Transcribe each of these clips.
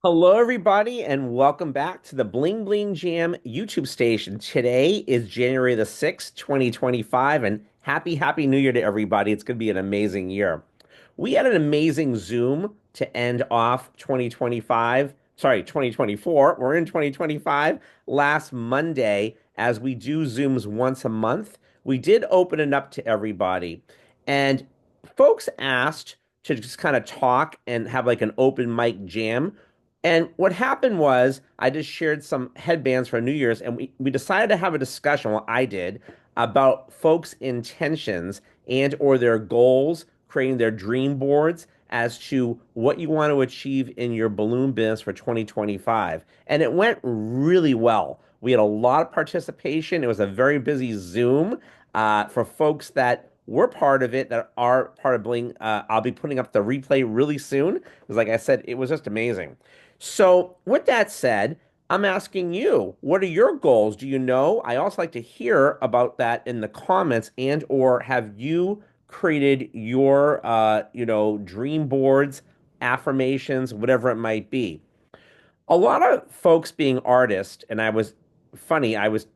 Hello, everybody, and welcome back to the Bling Bling Jam YouTube station. Today is January the 6th, 2025, and happy New Year to everybody. It's going to be an amazing year. We had an amazing Zoom to end off 2025. Sorry, 2024. We're in 2025 last Monday as we do Zooms once a month. We did open it up to everybody, and folks asked to just kind of talk and have like an open mic jam. And what happened was I just shared some headbands for New Year's, and we decided to have a discussion, well, I did, about folks' intentions and or their goals, creating their dream boards as to what you want to achieve in your balloon business for 2025. And it went really well. We had a lot of participation. It was a very busy Zoom for folks that were part of it, that are part of Bling. I'll be putting up the replay really soon because, like I said, it was just amazing. So, with that said, I'm asking you, what are your goals? Do you know? I also like to hear about that in the comments and or have you created your dream boards, affirmations, whatever it might be. A lot of folks being artists, and I was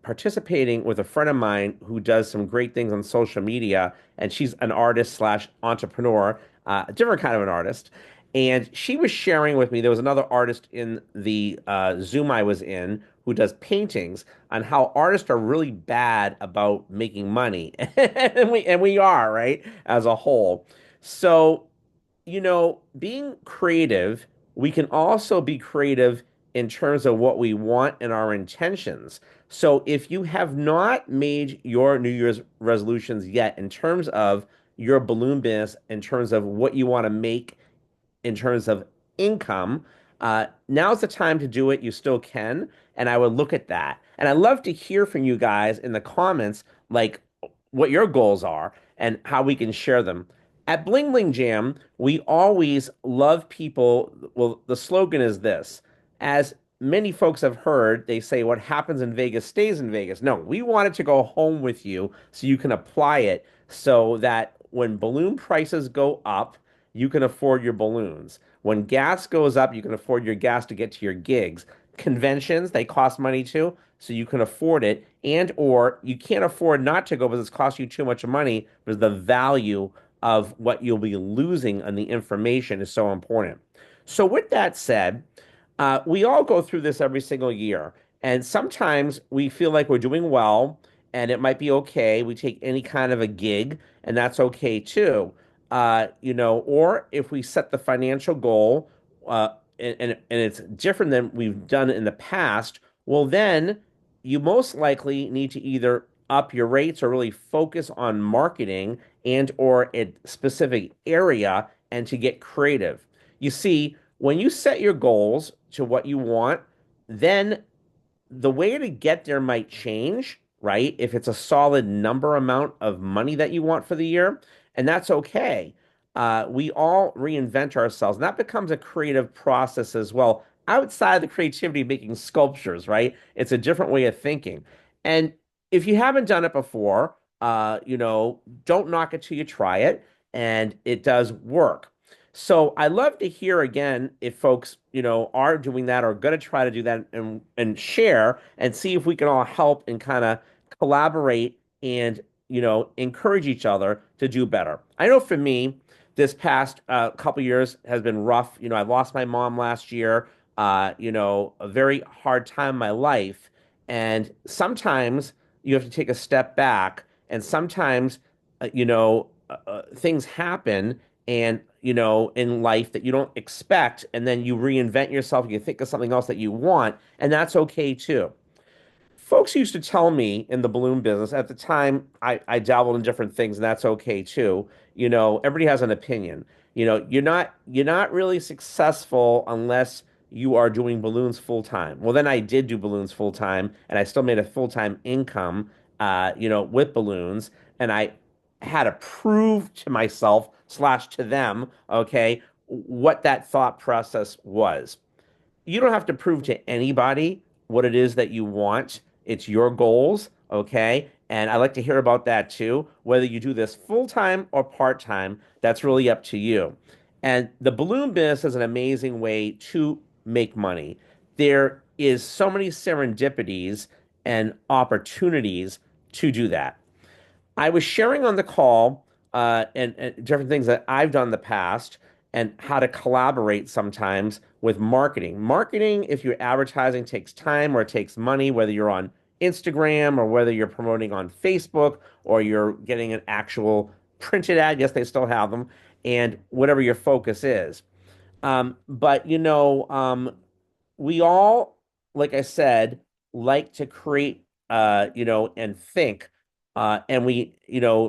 participating with a friend of mine who does some great things on social media, and she's an artist slash entrepreneur, a different kind of an artist. And she was sharing with me, there was another artist in the Zoom I was in who does paintings on how artists are really bad about making money. And we are, right, as a whole. So being creative, we can also be creative in terms of what we want and our intentions. So if you have not made your New Year's resolutions yet in terms of your balloon business, in terms of what you want to make in terms of income, now's the time to do it. You still can. And I would look at that. And I'd love to hear from you guys in the comments, like what your goals are and how we can share them. At Bling Bling Jam, we always love people. Well, the slogan is this: as many folks have heard, they say, what happens in Vegas stays in Vegas. No, we want it to go home with you so you can apply it so that when balloon prices go up, you can afford your balloons. When gas goes up, you can afford your gas to get to your gigs. Conventions, they cost money too, so you can afford it. And or you can't afford not to go because it's cost you too much money, because the value of what you'll be losing on the information is so important. So with that said, we all go through this every single year. And sometimes we feel like we're doing well and it might be okay. We take any kind of a gig, and that's okay too. Or if we set the financial goal, and it's different than we've done in the past, well, then you most likely need to either up your rates or really focus on marketing and or a specific area and to get creative. You see, when you set your goals to what you want, then the way to get there might change, right? If it's a solid number amount of money that you want for the year, and that's okay. We all reinvent ourselves, and that becomes a creative process as well. Outside of the creativity of making sculptures, right? It's a different way of thinking. And if you haven't done it before, don't knock it till you try it, and it does work. So I love to hear again if folks, are doing that or going to try to do that and share and see if we can all help and kind of collaborate and, encourage each other to do better. I know for me, this past couple years has been rough. I lost my mom last year, a very hard time in my life. And sometimes you have to take a step back and sometimes, things happen and in life that you don't expect, and then you reinvent yourself, you think of something else that you want, and that's okay too. Folks used to tell me in the balloon business at the time, I dabbled in different things, and that's okay too. Everybody has an opinion. You're not really successful unless you are doing balloons full time. Well, then I did do balloons full time, and I still made a full time income, with balloons, and I had to prove to myself slash to them, okay, what that thought process was. You don't have to prove to anybody what it is that you want. It's your goals, okay? And I like to hear about that too. Whether you do this full time or part time, that's really up to you. And the balloon business is an amazing way to make money. There is so many serendipities and opportunities to do that. I was sharing on the call and different things that I've done in the past and how to collaborate sometimes with marketing. Marketing, if you're advertising, takes time or it takes money, whether you're on Instagram or whether you're promoting on Facebook or you're getting an actual printed ad. Yes, they still have them, and whatever your focus is. But we all, like I said, like to create, and think, and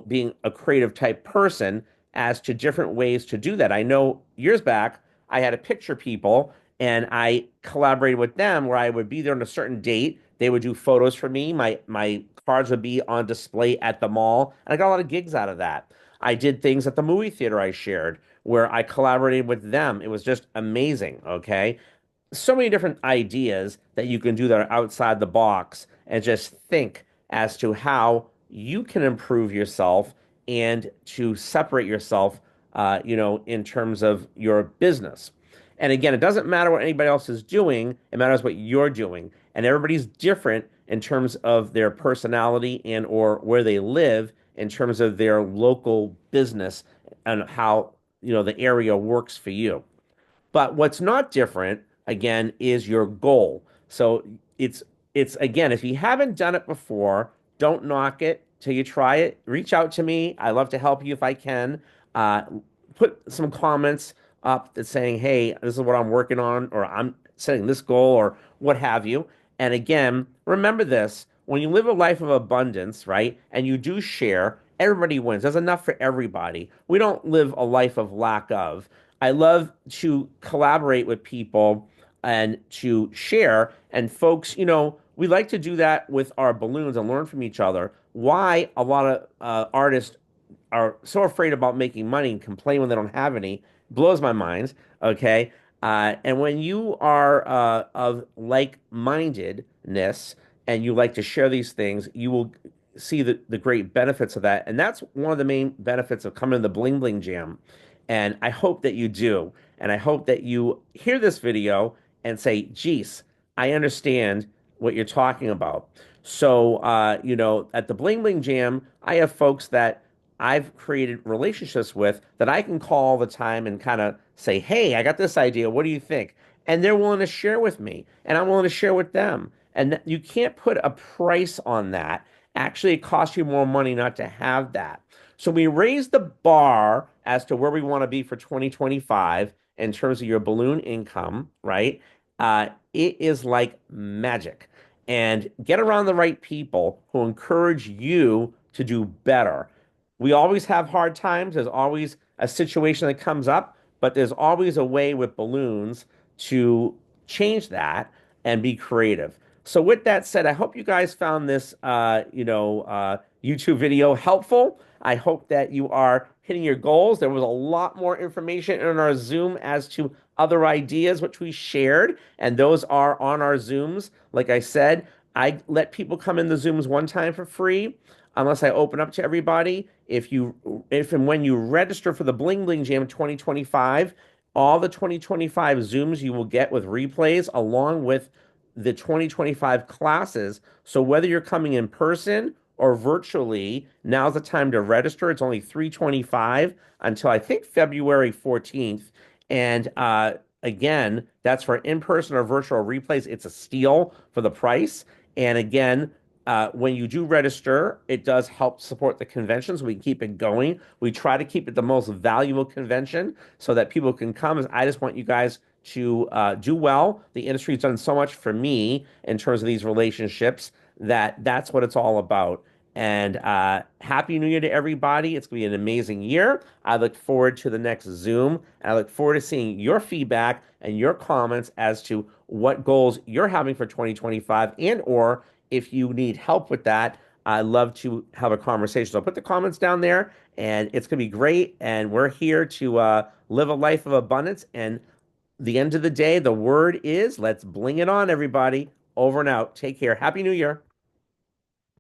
being a creative type person as to different ways to do that. I know years back, I had a picture people and I collaborated with them where I would be there on a certain date. They would do photos for me. My cards would be on display at the mall, and I got a lot of gigs out of that. I did things at the movie theater I shared where I collaborated with them. It was just amazing. Okay, so many different ideas that you can do that are outside the box and just think as to how you can improve yourself and to separate yourself, in terms of your business. And again, it doesn't matter what anybody else is doing, it matters what you're doing. And everybody's different in terms of their personality and or where they live in terms of their local business and how, the area works for you. But what's not different, again, is your goal. So it's it's again, if you haven't done it before, don't knock it till you try it. Reach out to me. I love to help you if I can. Uh, Put some comments up that's saying, "Hey, this is what I'm working on," or "I'm setting this goal," or what have you. And again, remember this: when you live a life of abundance, right, and you do share, everybody wins. There's enough for everybody. We don't live a life of lack of. I love to collaborate with people and to share. And folks, we like to do that with our balloons and learn from each other. Why a lot of artists are so afraid about making money and complain when they don't have any blows my mind. Okay. And when you are of like-mindedness and you like to share these things, you will see the great benefits of that. And that's one of the main benefits of coming to the Bling Bling Jam. And I hope that you do. And I hope that you hear this video and say, geez, I understand what you're talking about. So, at the Bling Bling Jam, I have folks that I've created relationships with that I can call all the time and kind of say, hey, I got this idea. What do you think? And they're willing to share with me, and I'm willing to share with them. And you can't put a price on that. Actually, it costs you more money not to have that. So we raise the bar as to where we want to be for 2025 in terms of your balloon income, right? It is like magic. And get around the right people who encourage you to do better. We always have hard times. There's always a situation that comes up, but there's always a way with balloons to change that and be creative. So with that said, I hope you guys found this, YouTube video helpful. I hope that you are hitting your goals. There was a lot more information in our Zoom as to other ideas which we shared, and those are on our Zooms. Like I said, I let people come in the Zooms one time for free unless I open up to everybody. If and when you register for the Bling Bling Jam 2025, all the 2025 Zooms you will get with replays along with the 2025 classes. So whether you're coming in person or virtually, now's the time to register. It's only $325 until I think February 14th. And again, that's for in-person or virtual replays. It's a steal for the price. And again, when you do register, it does help support the convention so we can keep it going. We try to keep it the most valuable convention so that people can come. I just want you guys to do well. The industry's done so much for me in terms of these relationships that's what it's all about. And Happy New Year to everybody. It's going to be an amazing year. I look forward to the next Zoom. And I look forward to seeing your feedback and your comments as to what goals you're having for 2025 and or if you need help with that. I'd love to have a conversation. So I'll put the comments down there and it's going to be great. And we're here to live a life of abundance. And the end of the day, the word is let's bling it on, everybody. Over and out. Take care. Happy New Year.